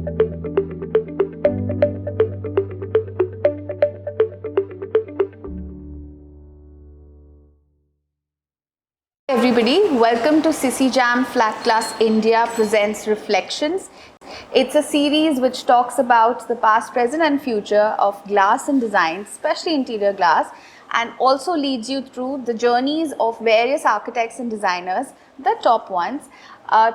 Everybody, welcome to Sissy Jam Flat Glass India presents Reflections. It's a series which talks about the past, present and future of glass and design, especially interior glass, and also leads you through the journeys of various architects and designers, the top ones.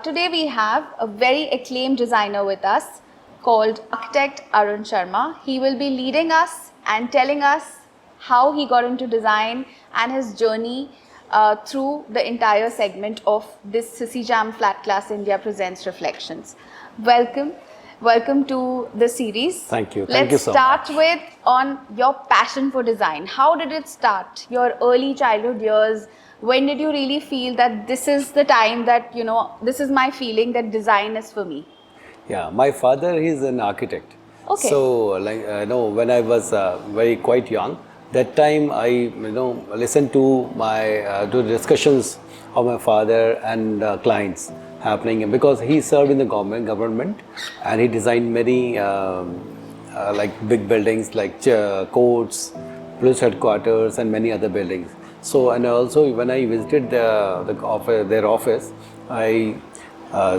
Today we have a very acclaimed designer with us called architect Arun Sharma. He will be leading us and telling us how he got into design and his journey through the entire segment of this Sissy Jam Flat Glass India presents Reflections. Welcome to the series. Thank you. Thank you so Let's start much. with on your passion for design. How did it start? Your early childhood years. When did you really feel that this is the time that, this is my feeling that design is for me? Yeah, my father is an architect. Okay. So, when I was very quite young, that time I, listened to my to discussions of my father and clients happening because he served in the government, and he designed many like big buildings like courts, police headquarters, and many other buildings. So, and also when I visited their office, I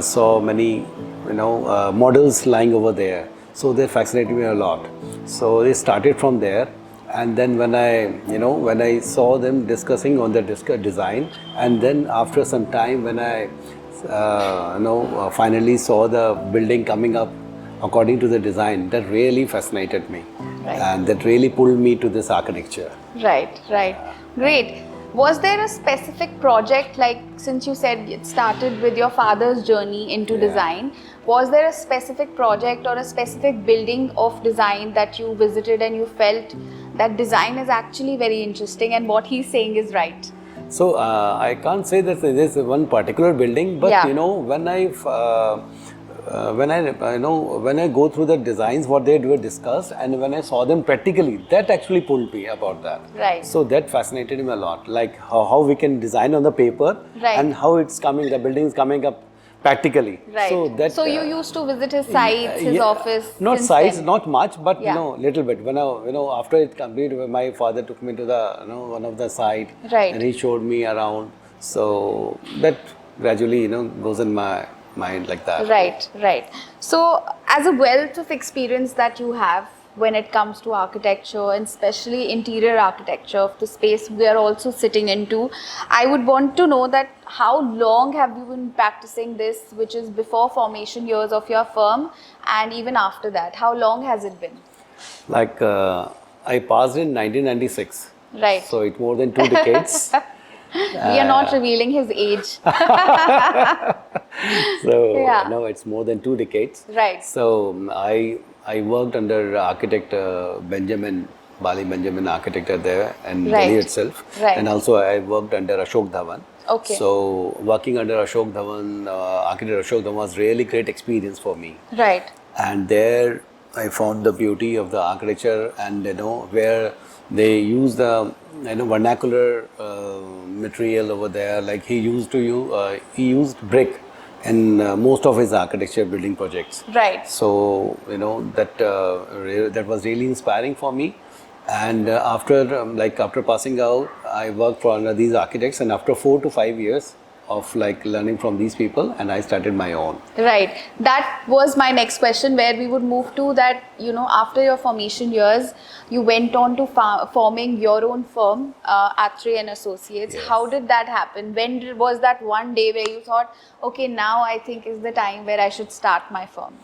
saw many models lying over there, so they fascinated me a lot. So they started from there, and then when I saw them discussing on the design, and then after some time when I finally saw the building coming up according to the design, that really fascinated me. Right. And that really pulled me to this architecture. Right. Great. Was there a specific project, like since you said it started with your father's journey into design, was there a specific project or a specific building of design that you visited and you felt that design is actually very interesting and what he's saying is right? So I can't say that there is one particular building, but when I go through the designs, what they were discussed, and when I saw them practically, that actually pulled me about that. Right. So that fascinated me a lot, like how we can design on the paper, right, and how it's coming, the building is coming up practically. Right. So you used to visit his sites, his office. Not since sites, then. not much, but little bit. When after it completed, my father took me to the one of the site, right, and he showed me around. So that gradually goes in my mind like that. Right. So as a wealth of experience that you have when it comes to architecture, and especially interior architecture of the space we are also sitting into, I would want to know that how long have you been practicing this, which is before formation years of your firm, and even after that, how long has it been? Like I passed in 1996. Right. So it's more than 2 decades. We are not revealing his age. So no, it's more than 2 decades. Right. So I worked under architect Bali Benjamin architect there in Delhi itself. Right. And also I worked under Ashok Dhawan. Okay. So working under Ashok Dhawan, architect Ashok Dhawan was really great experience for me. Right. And there I found the beauty of the architecture, and where they use the vernacular material over there. Like he used brick in most of his architecture building projects. Right. So that was really inspiring for me. And after passing out, I worked for under these architects, and after 4 to 5 years of learning from these people, and I started my own. Right. That was my next question, where we would move to that, after your formation years, you went on to forming your own firm, Athray and Associates. Yes. How did that happen? When was that one day where you thought, okay, now I think is the time where I should start my firm?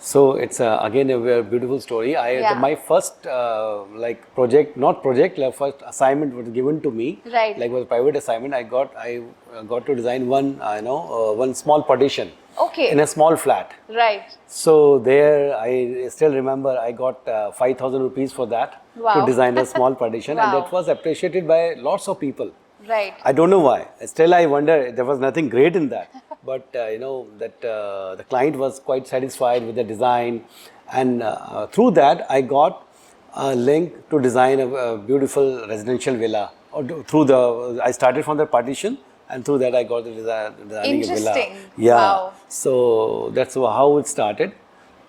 So it's again a very beautiful story. My first first assignment was given to me. Right. Like was a private assignment. I got to design one small partition. Okay. In a small flat. Right. So there, I still remember I got 5,000 rupees for that. Wow. To design a small partition. Wow. And that was appreciated by lots of people. Right. I don't know why. Still, I wonder, there was nothing great in that. But, the client was quite satisfied with the design. And through that, I got a link to design a beautiful residential villa. I started from the partition, and through that, I got the designing a villa. Interesting. Yeah. Wow. So that's how it started.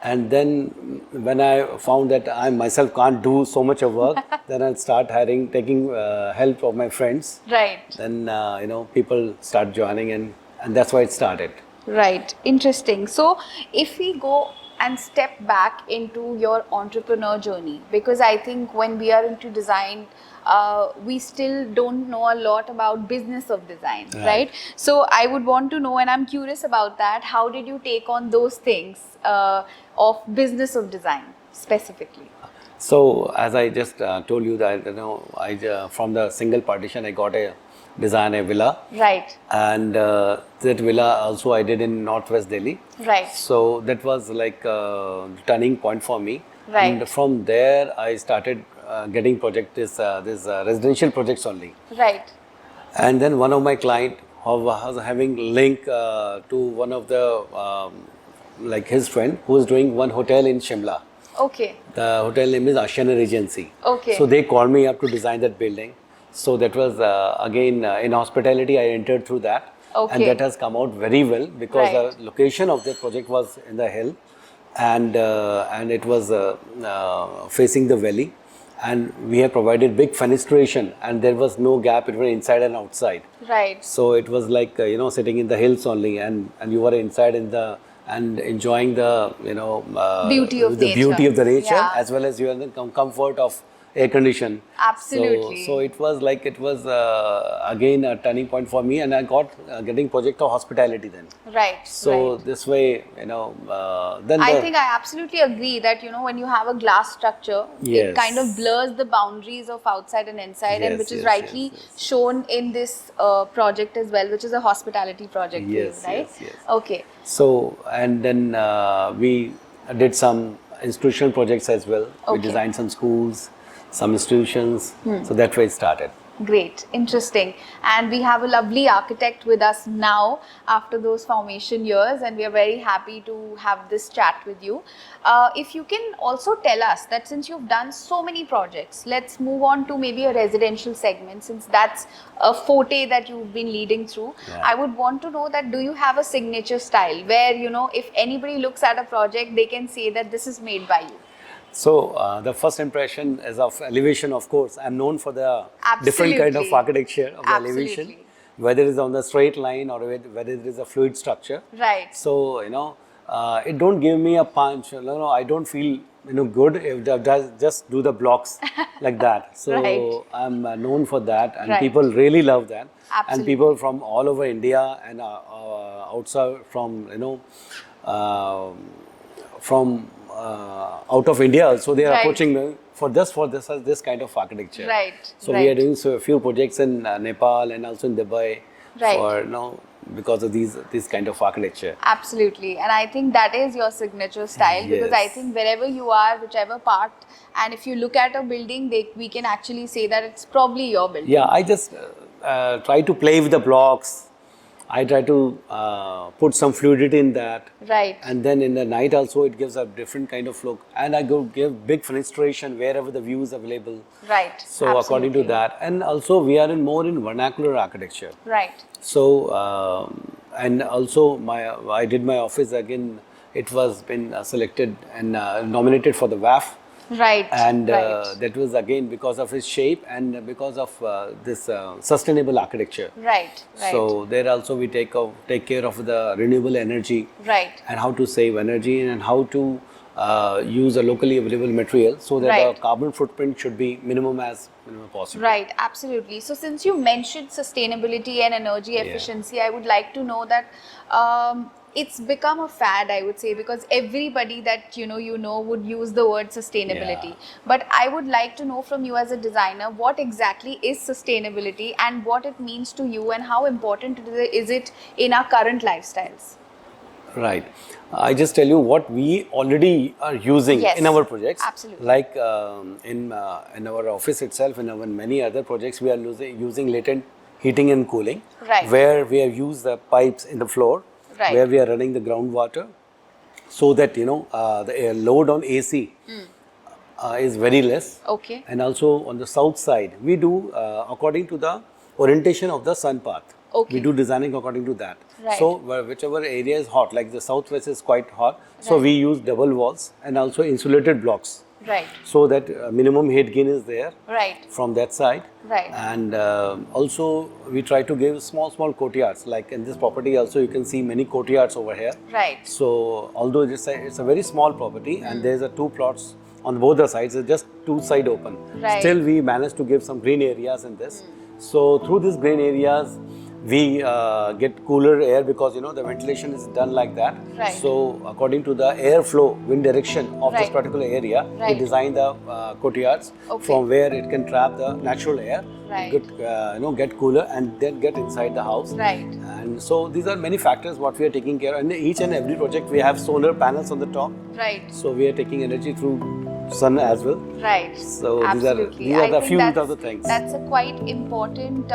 And then when I found that I myself can't do so much of work, then I'll start taking help of my friends. Right. Then people start joining, and that's why it started. Right. Interesting. So, if we go and step back into your entrepreneur journey, because I think when we are into design, we still don't know a lot about business of design, right? So, I would want to know, and I'm curious about that. How did you take on those things of business of design specifically? So, as I just told you that I from the single partition I got a design a villa. Right. And that villa also I did in Northwest Delhi. Right. So that was like a turning point for me. Right. And from there I started getting this residential projects only. Right. And then one of my client was having link to one of the like his friend who is doing one hotel in Shimla. Okay. The hotel name is Ashiana Regency. Okay. So they called me up to design that building. So that was again in hospitality. I entered through that, okay. And that has come out very well because Right. the location of that project was in the hill, and it was facing the valley, and we have provided big fenestration, and there was no gap between inside and outside. Right. So it was like sitting in the hills only, and you were inside in the and enjoying the beauty of nature. beauty of the nature, Yeah. as well as you are in the comfort of air condition. Absolutely. So it was like again a turning point for me, and I got getting project of hospitality then. Right. So right. this way, then I think I absolutely agree that when you have a glass structure, Yes. it kind of blurs the boundaries of outside and inside, and Yes, which is yes, rightly yes. shown in this project as well, which is a hospitality project for Yes, you, right? yes, yes. Okay. So and then we did some institutional projects as well. We Okay. designed some schools, some institutions. So that way it started. Great, interesting. And we have a lovely architect with us now after those formation years, and we are very happy to have this chat with you. If you can also tell us that since you've done so many projects, let's move on to maybe a residential segment, since that's a forte that you've been leading through. Yeah. I would want to know that do you have a signature style where, if anybody looks at a project, they can say that this is made by you? So the first impression is of elevation, of course. I'm known for the different kind of Absolutely. architecture of the elevation, Absolutely. whether it's on the straight line or whether it is a fluid structure. Right. So it don't give me a punch. No, I don't feel good if I just do the blocks like that. So Right. I'm known for that, and Right. people really love that. Absolutely. And people from all over India and outside from out of India also they are Right. approaching me for this kind of architecture. Right. So right. we are doing a few projects in Nepal and also in Dubai Right. for because of this kind of architecture. Absolutely, and I think that is your signature style, because I Yes. think wherever you are, whichever part, and if you look at a building, we can actually say that it's probably your building. Yeah, I just try to play with the blocks. I try to put some fluidity in that. Right. And then in the night also it gives a different kind of look. And I go give big fenestration wherever the view is available. Right. So according to Absolutely. that. And also we are more in vernacular architecture. Right. So and also I did my office again. It was been selected and nominated for the WAF. Right. And right. that was again because of its shape and because of this sustainable architecture. Right. Right. So there also we take care of the renewable energy. Right. And how to save energy and how to use a locally available material so that Right. the carbon footprint should be minimum possible. Right, absolutely. So since you mentioned sustainability and energy efficiency, I would like to know that it's become a fad, I would say, because everybody that you know would use the word sustainability. Yeah. But I would like to know from you as a designer, what exactly is sustainability and what it means to you, and how important is it in our current lifestyles? Right. I just tell you what we already are using Yes, in our projects. absolutely. Like in our office itself, in our many other projects, we are using latent heating and cooling. Right. Where we have used the pipes in the floor. Right. Where we are running the groundwater, so that the load on AC is very less. Okay. And also on the south side, we do according to the orientation of the sun path. Okay. We do designing according to that. Right. So whichever area is hot, like the southwest is quite hot, so Right. we use double walls and also insulated blocks, Right. so that minimum heat gain is there Right. from that side. Right. And also we try to give small courtyards. Like in this property also you can see many courtyards over here. Right. So although it's a very small property and there's a two plots on both the sides, it's just two side open. Right. Still we managed to give some green areas in this. So through these green areas we get cooler air, because you know the ventilation is done like that. Right. So according to the airflow wind direction of this Right. particular area, Right. we design the courtyards Okay. from where it can trap the natural air, Right. get cooler and then get inside the house. Right. And so these are many factors what we are taking care of. And each and every project we have solar panels on the top, Right. so we are taking energy through sun as well. Right. So Absolutely. these are I the think few that's, of the things. That's a quite important,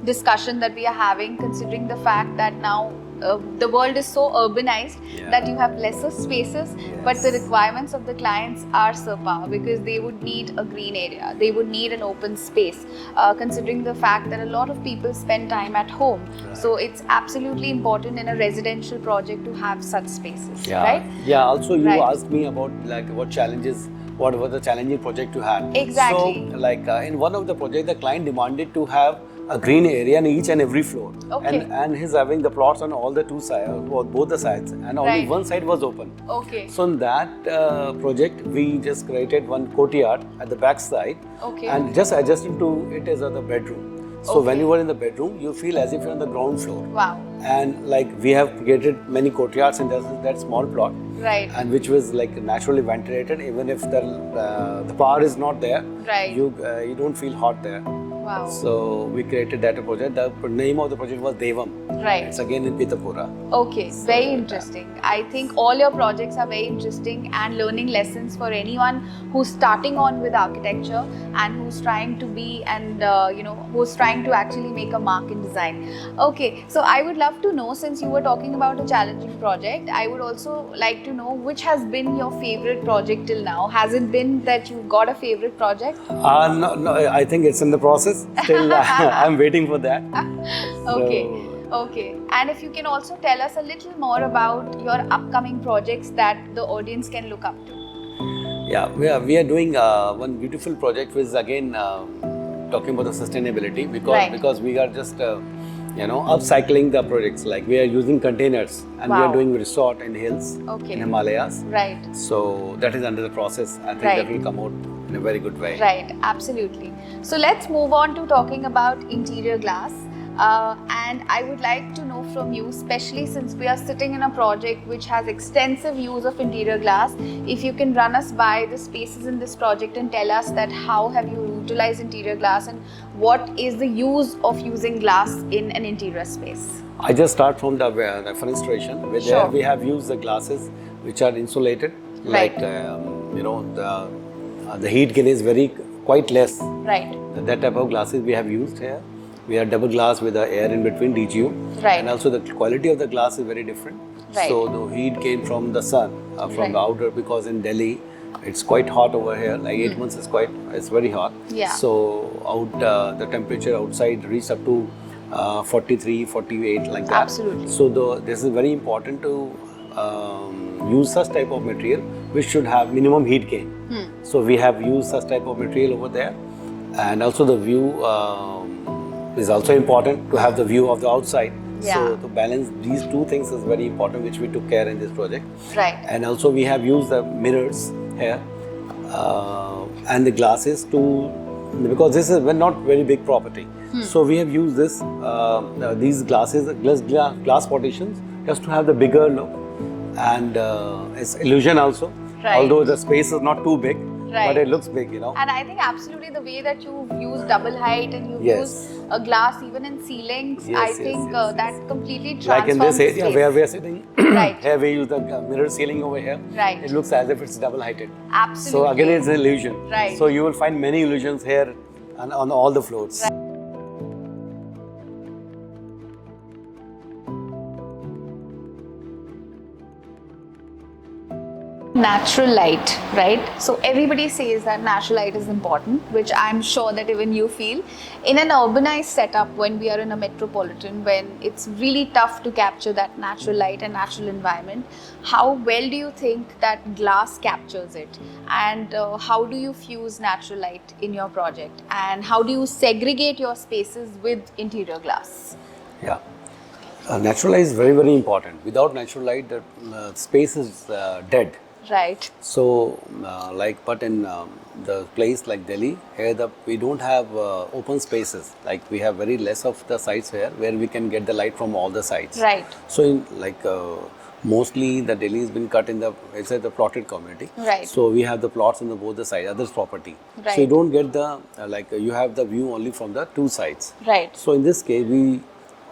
discussion that we are having, considering the fact that now the world is so urbanized Yeah. that you have lesser spaces, but the requirements of the clients are subpar, because they would need a green area, they would need an open space, considering the fact that a lot of people spend time at home. So it's absolutely important in a residential project to have such spaces, Yeah. right? Yeah. Also, you Right. asked me about like what was the challenging project you had. Exactly. So, like in one of the project, the client demanded to have a green area in each and every floor. Okay. And he's having the plots on all the two sides, both the sides, and only Right. one side was open. Okay. So in that project, we just created one courtyard at the back side, Okay. and just adjusting to it as the bedroom. So when Okay. you were in the bedroom, you feel as if you're on the ground floor. Wow. And like we have created many courtyards in that small plot, Right. and which was like naturally ventilated. Even if the power is not there, Right. you don't feel hot there. Wow. So we created that project. The name of the project was Devam. Right. It's again in Pitapura. Okay, very interesting. I think all your projects are very interesting and learning lessons for anyone who's starting on with architecture and who's trying to be and who's trying to actually make a mark in design. Okay, so I would love to know, since you were talking about a challenging project, I would also like to know which has been your favorite project till now. Has it been that you got a favorite project? No, I think it's in the process. Still, I'm waiting for that. Okay. So- Okay. And if you can also tell us a little more about your upcoming projects that the audience can look up to. Yeah, we are doing one beautiful project which is again talking about the sustainability, Right. because we are just upcycling the projects. Like we are using containers, and we Wow. are doing resort in hills Okay. in Himalayas. Right. So that is under the process. I think Right. that will come out in a very good way. Right, absolutely. So let's move on to talking about interior glass. And I would like to know from you, especially since we are sitting in a project which has extensive use of interior glass, if you can run us by the spaces in this project and tell us that how have you utilized interior glass and what is the use of using glass in an interior space? I just start from the fenestration, where Sure. there we have used the glasses which are insulated. Right. The heat gain is quite less. Right. That type of glasses we have used here. We have double glass with the air in between, DGU. Right. And also the quality of the glass is very different. Right. So the heat came from the sun, from Right. the outer, because in Delhi it's quite hot over here. Like 8 months it's very hot. Yeah. So the temperature outside reached up to 43, 48 like that. Absolutely. So this is very important to use such type of material which should have minimum heat gain. So we have used such type of material over there, and also the view is also important to have the view of the outside. Yeah. So to balance these two things is very important, which we took care in this project. Right. And also we have used the mirrors here and the glasses because this is not very big property. So we have used these glass partitions just to have the bigger look, and it's illusion also. Right. Although the space is not too big, Right. but it looks big, And I think absolutely the way that you've used double height and you've Yes. used a glass even in ceilings, Yes, I yes, think yes, that completely transforms Like in this area space. where we are sitting, Right. here we use the mirror ceiling over here. Right. It looks as if it's double heighted. Absolutely. So again, it's an illusion. Right. So you will find many illusions here and on all the floors. Right. Natural light, right? So everybody says that natural light is important, which I'm sure that even you feel. In an urbanized setup, when we are in a metropolitan, when it's really tough to capture that natural light and natural environment, how well do you think that glass captures it? And how do you fuse natural light in your project? And how do you segregate your spaces with interior glass? Yeah. Natural light is very, very important. Without natural light, the space is dead. Right. So, but in the place like Delhi, here we don't have open spaces. Like we have very less of the sites here where we can get the light from all the sides. Right. So, mostly the Delhi has been cut in the plotted community. Right. So we have the plots on both the sides, others property. Right. So you don't get the you have the view only from the two sides. Right. So in this case, we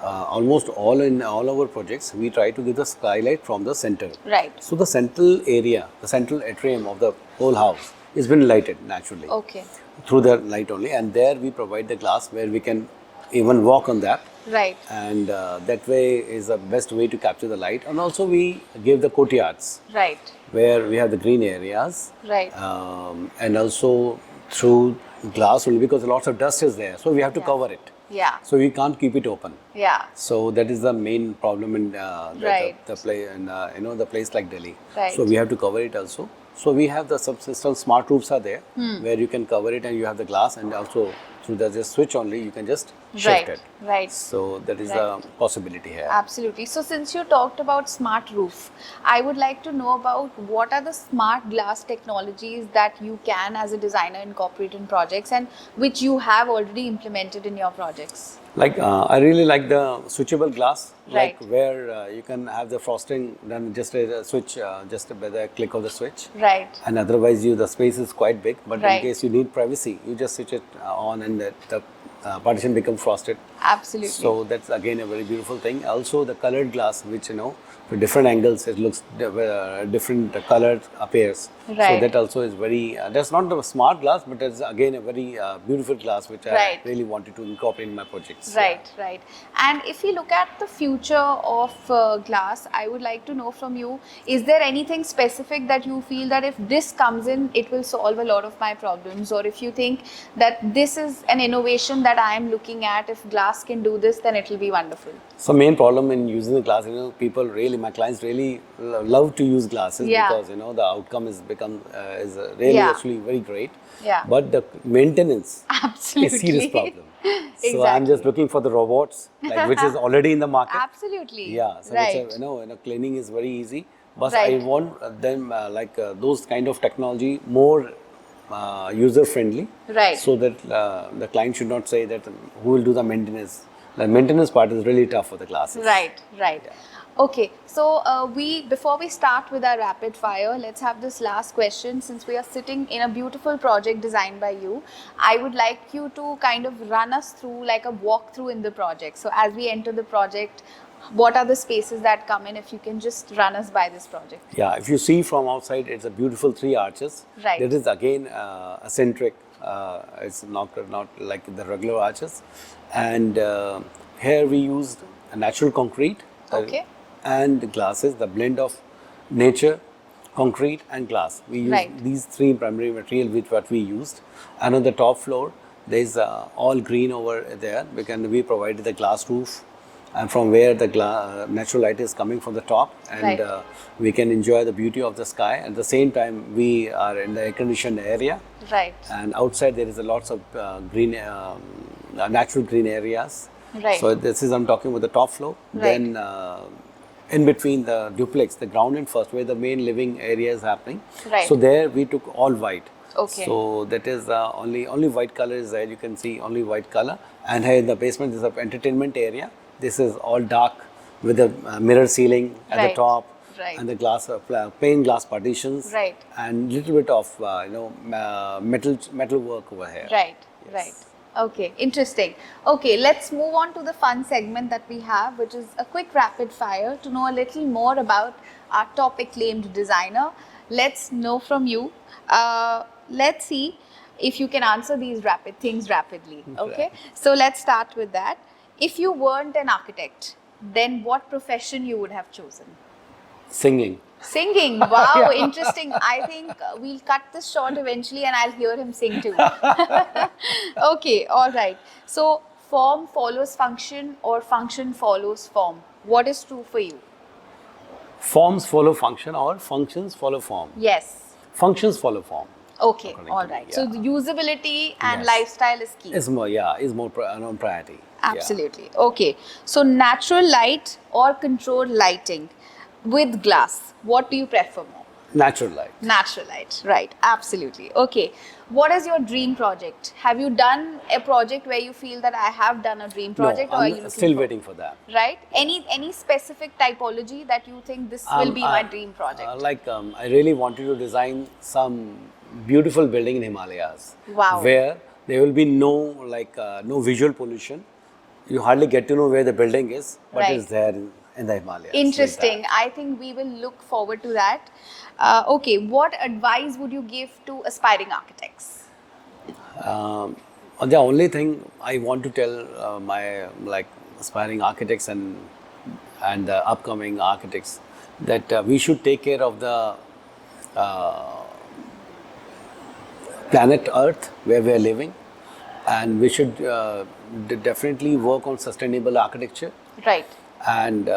almost all our projects, we try to give the skylight from the center. Right. So the central area, the central atrium of the whole house is been lighted naturally. Okay. Through the light only, and there we provide the glass where we can even walk on that. Right. And that way is the best way to capture the light. And also we give the courtyards. Right. Where we have the green areas. Right. And also through glass only, because lots of dust is there. So we have to cover it. Yeah. So we can't keep it open. Yeah. So that is the main problem in the place like Delhi. Right. So we have to cover it also. So we have the subsystem smart roofs are there where you can cover it and you have the glass, and also through the just switch only you can just shift it. Right. So that is a possibility here. Absolutely. So since you talked about smart roof, I would like to know about what are the smart glass technologies that you can as a designer incorporate in projects and which you have already implemented in your projects. I really like the switchable glass, Right. like where you can have the frosting done just a switch, just by the click of the switch. Right. And otherwise, the space is quite big. But Right. in case you need privacy, you just switch it on, and the partition becomes frosted. Absolutely. So that's again a very beautiful thing. Also, the colored glass, which with different angles, it looks different color appears. Right. So that also is very. That's not a smart glass, but it's again a very beautiful glass, which Right. I really wanted to incorporate in my projects. Right, right. And if you look at the future of glass, I would like to know from you, is there anything specific that you feel that if this comes in, it will solve a lot of my problems? Or if you think that this is an innovation that I am looking at, if glass can do this, then it will be wonderful. So main problem in using the glass, my clients really love to use glasses Yeah. because the outcome is really Yeah. actually very great. Yeah. But the maintenance Absolutely. is serious problem. So Exactly. I'm just looking for the robots, which is already in the market. Absolutely. Yeah. So Right. which, cleaning is very easy. But Right. I want them those kind of technology more user friendly. Right. So that the client should not say that who will do the maintenance. The maintenance part is really tough for the glasses. Right, right. Okay, so before we start with our rapid fire, let's have this last question. Since we are sitting in a beautiful project designed by you, I would like you to kind of run us through like a walkthrough in the project. So as we enter the project, what are the spaces that come in? If you can just run us by this project. Yeah, if you see from outside, it's a beautiful 3 arches. Right. That is again eccentric. It's not like the regular arches. And here we used a natural concrete. Okay. And glasses, the blend of nature, concrete and glass. We used Right. these 3 primary material with what we used. And on the top floor, there's all green over there. We provided the glass roof, and from where the natural light is coming from the top, and Right. we can enjoy the beauty of the sky. At the same time, we are in the air-conditioned area, Right. and outside there is a lots of green, natural green areas. Right. So this is I'm talking about the top floor. Right. Then in between the duplex, the ground and first, where the main living area is happening. Right. So there we took all white. Okay. So that is only white color is there. You can see only white color. And here in the basement is an entertainment area. This is all dark with a mirror ceiling at Right. the top. Right. And the glass, plain glass partitions. Right. And little bit of metal work over here. Right, Yes. right. Okay, interesting. Okay, let's move on to the fun segment that we have, which is a quick rapid fire to know a little more about our top acclaimed designer. Let's know from you. Let's see if you can answer these things rapidly. Okay, so let's start with that. If you weren't an architect, then what profession you would have chosen? Singing. Singing, wow, interesting. I think we'll cut this short eventually and I'll hear him sing too. Okay, all right. So, form follows function or function follows form. What is true for you? Forms follow function or functions follow form. Yes. Functions follow form. Okay, According all to me, right. So, yeah. the usability and Yes. lifestyle is key. Is more, priority. Yeah. Absolutely. Okay. So, natural light or controlled lighting with glass. What do you prefer more? Natural light. Natural light, right? Absolutely. Okay. What is your dream project? Have you done a project where you feel that I have done a dream project, No, or are I'm you looking still for- waiting for that. Right? Any specific typology that you think this will be my dream project? I really wanted to design some beautiful building in Himalayas. Wow. Where there will be no visual pollution. You hardly get to know where the building is, but Right. it's there in the Himalayas. like Interesting. that. I think we will look forward to that. Okay. What advice would you give to aspiring architects? The only thing I want to tell my aspiring architects and the upcoming architects that we should take care of the planet Earth where we are living, and we should definitely work on sustainable architecture, Right. and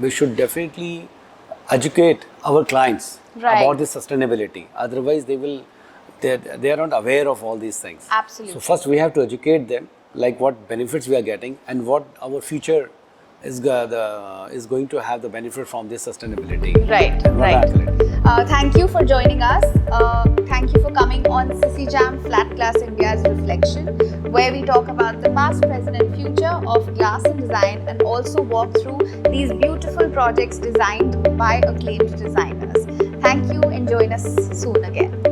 we should definitely educate our clients Right. about this sustainability. Otherwise, they are not aware of all these things. Absolutely. So first, we have to educate them, like what benefits we are getting and what our future is going to have the benefit from this sustainability. Right, Not right. accurate. Thank you for joining us. Thank you for coming on Sissy Jam Flat Glass India's Reflection, where we talk about the past, present, and future of glass and design, and also walk through these beautiful projects designed by acclaimed designers. Thank you and join us soon again.